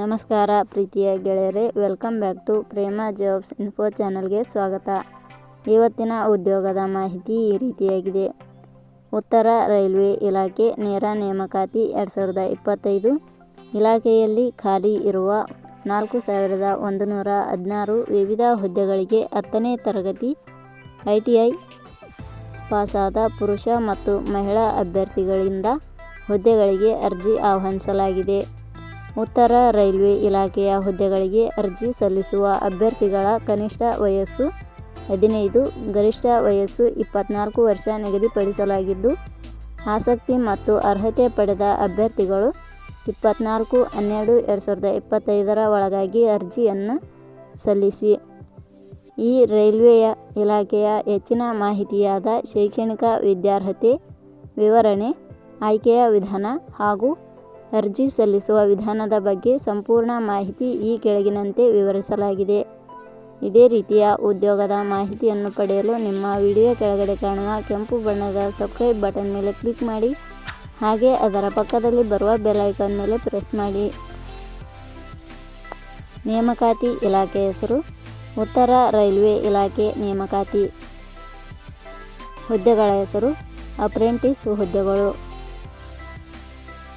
ನಮಸ್ಕಾರ ಪ್ರೀತಿಯ ಗೆಳೆಯರೇ, welcome back to Prema jobs info ಚಾನಲ್ಗೆ ಸ್ವಾಗತ. ಇವತ್ತಿನ ಉದ್ಯೋಗದ ಮಾಹಿತಿ ಈ ರೀತಿಯಾಗಿದೆ. ಉತ್ತರ ರೈಲ್ವೆ ಇಲಾಖೆ ನೇರ ನೇಮಕಾತಿ 2025 ಇಲಾಖೆಯಲ್ಲಿ ಖಾಲಿ ಇರುವ 4116 ವಿವಿಧ ಹುದ್ದೆಗಳಿಗೆ 10ನೇ ತರಗತಿ ITI ಪಾಸಾದ ಪುರುಷ ಮತ್ತು ಮಹಿಳಾ ಅಭ್ಯರ್ಥಿಗಳಿಂದ ಹುದ್ದೆಗಳಿಗೆ ಅರ್ಜಿ ಆಹ್ವಾನಿಸಲಾಗಿದೆ. ಉತ್ತರ ರೈಲ್ವೆ ಇಲಾಖೆಯ ಹುದ್ದೆಗಳಿಗೆ ಅರ್ಜಿ ಸಲ್ಲಿಸುವ ಅಭ್ಯರ್ಥಿಗಳ ಕನಿಷ್ಠ ವಯಸ್ಸು 15, ಗರಿಷ್ಠ ವಯಸ್ಸು 24 ವರ್ಷ ನಿಗದಿಪಡಿಸಲಾಗಿದ್ದು, ಆಸಕ್ತಿ ಮತ್ತು ಅರ್ಹತೆ ಪಡೆದ ಅಭ್ಯರ್ಥಿಗಳು 24/12/2025 ಒಳಗಾಗಿ ಅರ್ಜಿಯನ್ನು ಸಲ್ಲಿಸಿ. ಈ ರೈಲ್ವೆಯ ಇಲಾಖೆಯ ಹೆಚ್ಚಿನ ಮಾಹಿತಿಯಾದ ಶೈಕ್ಷಣಿಕ ವಿದ್ಯಾರ್ಹತೆ ವಿವರಣೆ, ಆಯ್ಕೆಯ ವಿಧಾನ ಹಾಗೂ ಅರ್ಜಿ ಸಲ್ಲಿಸುವ ವಿಧಾನದ ಬಗ್ಗೆ ಸಂಪೂರ್ಣ ಮಾಹಿತಿ ಈ ಕೆಳಗಿನಂತೆ ವಿವರಿಸಲಾಗಿದೆ. ಇದೇ ರೀತಿಯ ಉದ್ಯೋಗದ ಮಾಹಿತಿಯನ್ನು ಪಡೆಯಲು ನಿಮ್ಮ ವಿಡಿಯೋ ಕೆಳಗಡೆ ಕಾಣುವ ಕೆಂಪು ಬಣ್ಣದ ಸಬ್ಸ್ಕ್ರೈಬ್ ಬಟನ್ ಮೇಲೆ ಕ್ಲಿಕ್ ಮಾಡಿ, ಹಾಗೆ ಅದರ ಪಕ್ಕದಲ್ಲಿ ಬರುವ ಬೆಲ್ ಐಕಾನ್ ಮೇಲೆ ಪ್ರೆಸ್ ಮಾಡಿ. ನೇಮಕಾತಿ ಇಲಾಖೆ ಹೆಸರು ಉತ್ತರ ರೈಲ್ವೆ ಇಲಾಖೆ ನೇಮಕಾತಿ. ಹುದ್ದೆಗಳ ಹೆಸರು ಅಪ್ರೆಂಟಿಸ್ ಹುದ್ದೆಗಳು.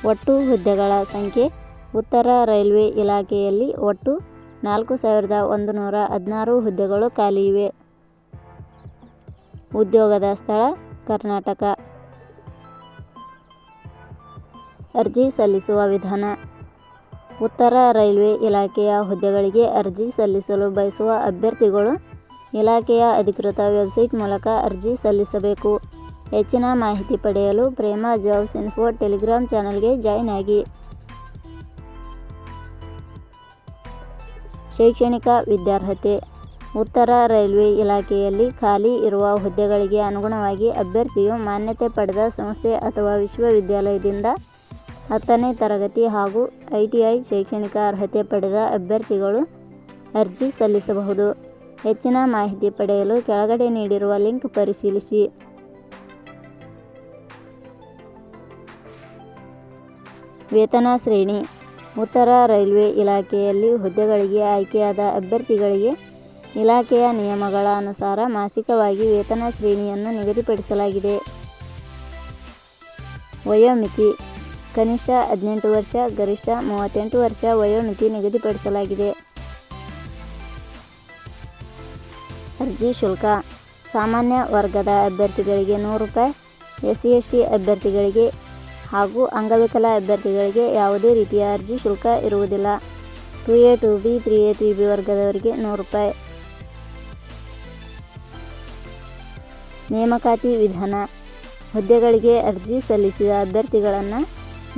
ಒಟ್ಟು ಹುದ್ದೆಗಳ ಸಂಖ್ಯೆ ಉತ್ತರ ರೈಲ್ವೆ ಇಲಾಖೆಯಲ್ಲಿ ಒಟ್ಟು 4116 ಹುದ್ದೆಗಳು ಖಾಲಿ ಇವೆ. ಉದ್ಯೋಗದ ಸ್ಥಳ ಕರ್ನಾಟಕ. ಅರ್ಜಿ ಸಲ್ಲಿಸುವ ವಿಧಾನ. ಉತ್ತರ ರೈಲ್ವೆ ಇಲಾಖೆಯ ಹುದ್ದೆಗಳಿಗೆ ಅರ್ಜಿ ಸಲ್ಲಿಸಲು ಬಯಸುವ ಅಭ್ಯರ್ಥಿಗಳು ಇಲಾಖೆಯ ಅಧಿಕೃತ ವೆಬ್ಸೈಟ್ ಮೂಲಕ ಅರ್ಜಿ ಸಲ್ಲಿಸಬೇಕು. ಹೆಚ್ಚಿನ ಮಾಹಿತಿ ಪಡೆಯಲು ಪ್ರೇಮ ಜಾಬ್ಸ್ ಇನ್ಫೋ ಟೆಲಿಗ್ರಾಮ್ ಚಾನಲ್ಗೆ ಜಾಯಿನ್ ಆಗಿ. ಶೈಕ್ಷಣಿಕ ವಿದ್ಯಾರ್ಹತೆ. ಉತ್ತರ ರೈಲ್ವೆ ಇಲಾಖೆಯಲ್ಲಿ ಖಾಲಿ ಇರುವ ಹುದ್ದೆಗಳಿಗೆ ಅನುಗುಣವಾಗಿ ಅಭ್ಯರ್ಥಿಯು ಮಾನ್ಯತೆ ಪಡೆದ ಸಂಸ್ಥೆ ಅಥವಾ ವಿಶ್ವವಿದ್ಯಾಲಯದಿಂದ 10ನೇ ತರಗತಿ ಹಾಗೂ ITI ಶೈಕ್ಷಣಿಕ ಅರ್ಹತೆ ಪಡೆದ ಅಭ್ಯರ್ಥಿಗಳು ಅರ್ಜಿ ಸಲ್ಲಿಸಬಹುದು. ಹೆಚ್ಚಿನ ಮಾಹಿತಿ ಪಡೆಯಲು ಕೆಳಗಡೆ ನೀಡಿರುವ ಲಿಂಕ್ ಪರಿಶೀಲಿಸಿ. ವೇತನ ಶ್ರೇಣಿ. ಉತ್ತರ ರೈಲ್ವೆ ಇಲಾಖೆಯಲ್ಲಿ ಹುದ್ದೆಗಳಿಗೆ ಆಯ್ಕೆಯಾದ ಅಭ್ಯರ್ಥಿಗಳಿಗೆ ಇಲಾಖೆಯ ನಿಯಮಗಳ ಅನುಸಾರ ಮಾಸಿಕವಾಗಿ ವೇತನ ಶ್ರೇಣಿಯನ್ನು ನಿಗದಿಪಡಿಸಲಾಗಿದೆ. ವಯೋಮಿತಿ. ಕನಿಷ್ಠ 18 ವರ್ಷ, ಗರಿಷ್ಠ 38 ವರ್ಷ ವಯೋಮಿತಿ ನಿಗದಿಪಡಿಸಲಾಗಿದೆ. ಅರ್ಜಿ ಶುಲ್ಕ. ಸಾಮಾನ್ಯ ವರ್ಗದ ಅಭ್ಯರ್ಥಿಗಳಿಗೆ ₹100, SC/ST ಅಭ್ಯರ್ಥಿಗಳಿಗೆ ಹಾಗೂ ಅಂಗವಿಕಲ ಅಭ್ಯರ್ಥಿಗಳಿಗೆ ಯಾವುದೇ ರೀತಿಯ ಅರ್ಜಿ ಶುಲ್ಕ ಇರುವುದಿಲ್ಲ. 2A 2B 3A 3B ವರ್ಗದವರಿಗೆ ₹100. ನೇಮಕಾತಿ ವಿಧಾನ. ಹುದ್ದೆಗಳಿಗೆ ಅರ್ಜಿ ಸಲ್ಲಿಸಿದ ಅಭ್ಯರ್ಥಿಗಳನ್ನು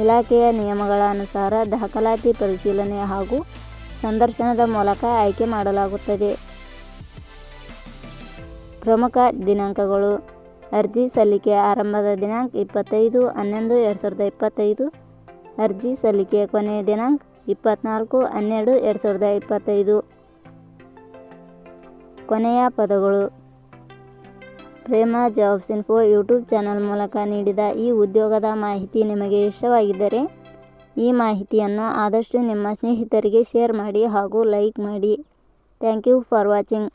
ಇಲಾಖೆಯ ನಿಯಮಗಳ ಅನುಸಾರ ದಾಖಲಾತಿ ಪರಿಶೀಲನೆ ಹಾಗೂ ಸಂದರ್ಶನದ ಮೂಲಕ ಆಯ್ಕೆ ಮಾಡಲಾಗುತ್ತದೆ. ಪ್ರಮುಖ ದಿನಾಂಕಗಳು. ಅರ್ಜಿ ಸಲ್ಲಿಕೆ ಆರಂಭದ ದಿನಾಂಕ 25/11/2025. ಅರ್ಜಿ ಸಲ್ಲಿಕೆ ಕೊನೆಯ ದಿನಾಂಕ 24/12/2025. ಕೊನೆಯ ಪದಗಳು. ಪ್ರೇಮ ಜಾಬ್ಸ್ ಇನ್ಫೋ ಯೂಟ್ಯೂಬ್ ಚಾನಲ್ ಮೂಲಕ ನೀಡಿದ ಈ ಉದ್ಯೋಗದ ಮಾಹಿತಿ ನಿಮಗೆ ಇಷ್ಟವಾಗಿದ್ದರೆ ಈ ಮಾಹಿತಿಯನ್ನು ಆದಷ್ಟು ನಿಮ್ಮ ಸ್ನೇಹಿತರಿಗೆ ಶೇರ್ ಮಾಡಿ ಹಾಗೂ ಲೈಕ್ ಮಾಡಿ. Thank you for watching.